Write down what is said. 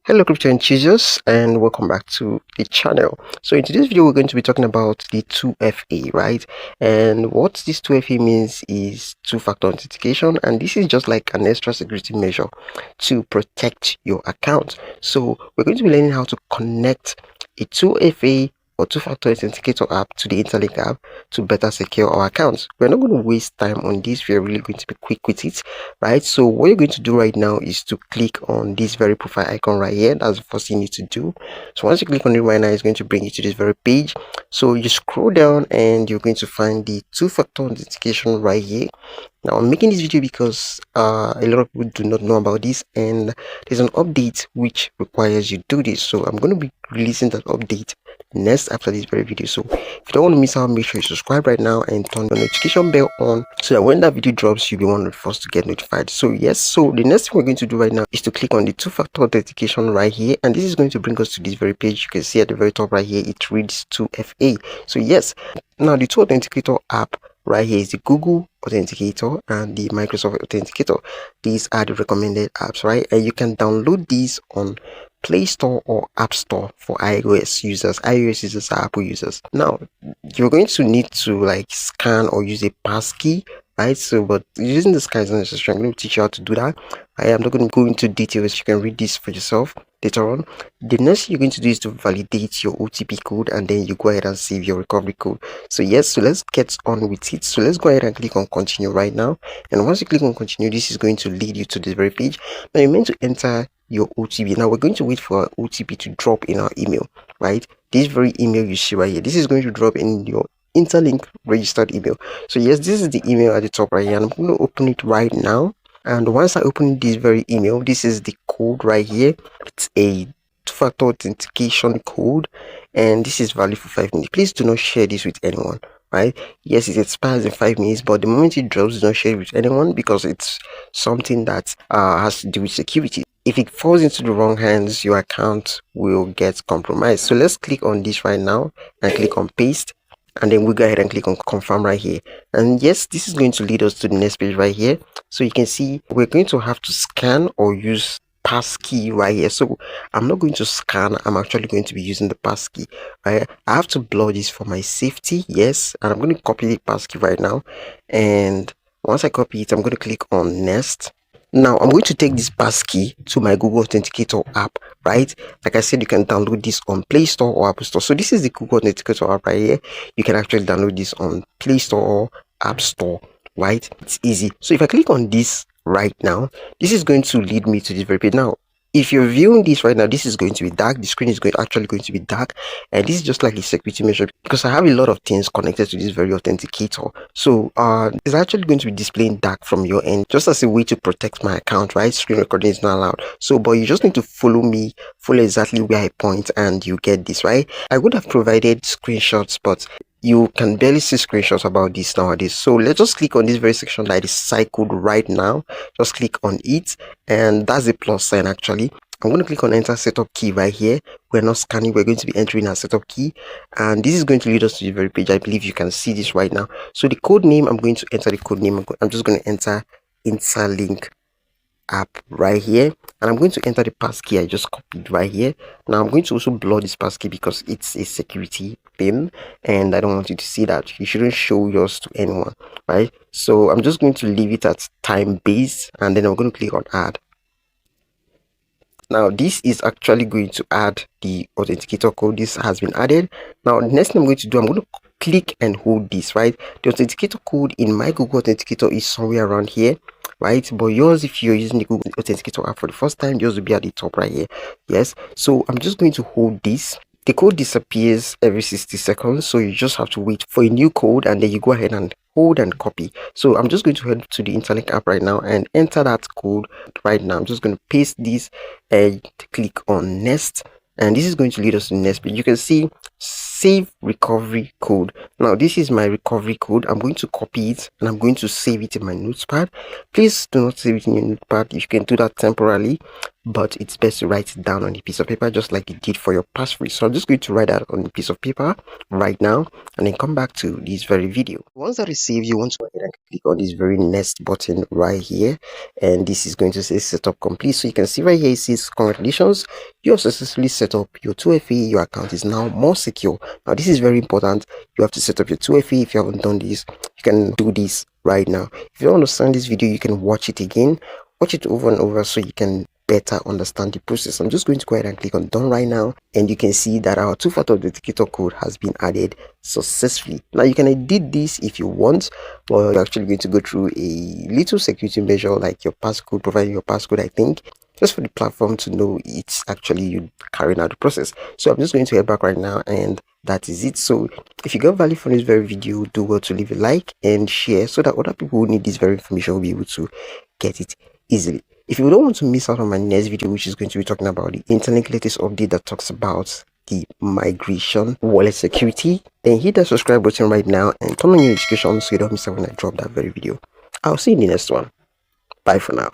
Hello crypto enthusiasts and welcome back to the channel. So in today's video we're going to be talking about the 2FA, right? And what this 2FA means is two-factor authentication, and this is just like an extra security measure to protect your account. So we're going to be learning how to connect a 2FA or two-factor authenticator app to the Interlink app to better secure our accounts. We're not going to waste time on this. We're really going to be quick with it, right? So what you're going to do right now is to click on this very profile icon right here. That's the first thing you need to do. So once you click on it right now, it's going to bring you to this very page. So you scroll down and you're going to find the two-factor authentication right here. Now I'm making this video because a lot of people do not know about this, and there's an update which requires you do this. So I'm going to be releasing that update next after this very video. So if you don't want to miss out, make sure you subscribe right now and turn the notification bell on so that when that video drops, you'll be one of the first to get notified. So yes, so the next thing we're going to do right now is to click on the two-factor authentication right here, and this is going to bring us to this very page. You can see at the very top right here it reads 2FA. So yes, now the two authenticator app right here is the Google Authenticator and the Microsoft Authenticator. These are the recommended apps, right? And you can download these on Play Store or App Store for iOS users. iOS users are Apple users. Now you're going to need to like scan or use a passkey, right? So but using the scan is not necessary. I'm going to teach you how to do that. I am not going to go into details. You can read this for yourself later on. The next thing you're going to do is to validate your OTP code, and then you go ahead and save your recovery code. So yes, so let's get on with it. So let's go ahead and click on continue right now, and once you click on continue, this is going to lead you to this very page. Now you're meant to enter your OTP. Now we're going to wait for our OTP to drop in our email, right? This very email you see right here, this is going to drop in your Interlink registered email. So yes, this is the email at the top right here, and I'm going to open it right now. And once I open this very email, this is the code right here. It's a two-factor authentication code, and this is valid for 5 minutes. Please do not share this with anyone, right? Yes, it expires in 5 minutes, but the moment it drops, do not share it with anyone because it's something that has to do with security. If it falls into the wrong hands, your account will get compromised. So let's click on this right now and click on paste, and then we'll go ahead and click on confirm right here. And yes, this is going to lead us to the next page right here. So you can see we're going to have to scan or use passkey right here. So I'm not going to scan, I'm actually going to be using the passkey, right? I have to blur this for my safety, yes, and I'm going to copy the passkey right now. And once I copy it, I'm going to click on next. Now I'm going to take this passkey to my Google Authenticator app, right? Like I said, you can download this on Play Store or App Store. So this is the Google Authenticator app right here. You can actually download this on Play Store or App Store, right? It's easy. So if I click on this right now, this is going to lead me to this very page. Now if you're viewing this right now, this is going to be dark. The screen is actually going to be dark, and this is just like a security measure because I have a lot of things connected to this very authenticator. So it's actually going to be displaying dark from your end, just as a way to protect my account, right? Screen recording is not allowed. So but you just need to follow exactly where I point, and you get this, right? I would have provided screenshots, but you can barely see screenshots about this nowadays. So let's just click on this very section that is cycled right now. Just click on it, and that's the plus sign. Actually, I'm going to click on enter setup key right here. We're not scanning, we're going to be entering our setup key, and this is going to lead us to the very page. I believe you can see this right now. So the code name, I'm going to enter the code name. I'm just going to enter Interlink app right here, and I'm going to enter the passkey I just copied right here. Now I'm going to also blur this passkey because it's a security pin, and I don't want you to see that. You shouldn't show yours to anyone, right? So I'm just going to leave it at time based, and then I'm going to click on add. Now this is actually going to add the authenticator code. This has been added. Now the next thing I'm going to do, I'm going to click and hold this, right? The authenticator code in my Google Authenticator is somewhere around here, right? But yours, if you're using the Google Authenticator app for the first time, yours will be at the top right here. Yes, so I'm just going to hold this. The code disappears every 60 seconds, so you just have to wait for a new code, and then you go ahead and hold and copy. So I'm just going to head to the Interlink app right now and enter that code right now. I'm just going to paste this and click on next, and this is going to lead us to the next page. You can see save recovery code. Now this is my recovery code. I'm going to copy it and I'm going to save it in my notepad. Please do not save it in your notepad. You can do that temporarily. but it's best to write it down on a piece of paper just like you did for your passphrase. So I'm just going to write that on a piece of paper right now and then come back to this very video. Once that is saved, you want to go ahead and click on this very next button right here, and this is going to say setup complete. So you can see right here it says congratulations, you have successfully set up your 2FA. Your account is now more secure. Now this is very important. You have to set up your 2FA. If you haven't done this, you can do this right now. If you don't understand this video, you can watch it again, watch it over and over so you can better understand the process. I'm just going to go ahead and click on done right now, and you can see that our two-factor authenticator code has been added successfully. Now you can edit this if you want, but you're actually going to go through a little security measure like your passcode, providing your passcode, I think, just for the platform to know it's actually you carrying out the process. So I'm just going to head back right now, and that is it. So if you got value from this very video, do well to leave a like and share so that other people who need this very information will be able to get it easily. If you don't want to miss out on my next video, which is going to be talking about the Interlink latest update that talks about the migration wallet security, then hit that subscribe button right now and turn on your notifications so you don't miss out when I drop that very video. I'll see you in the next one. Bye for now.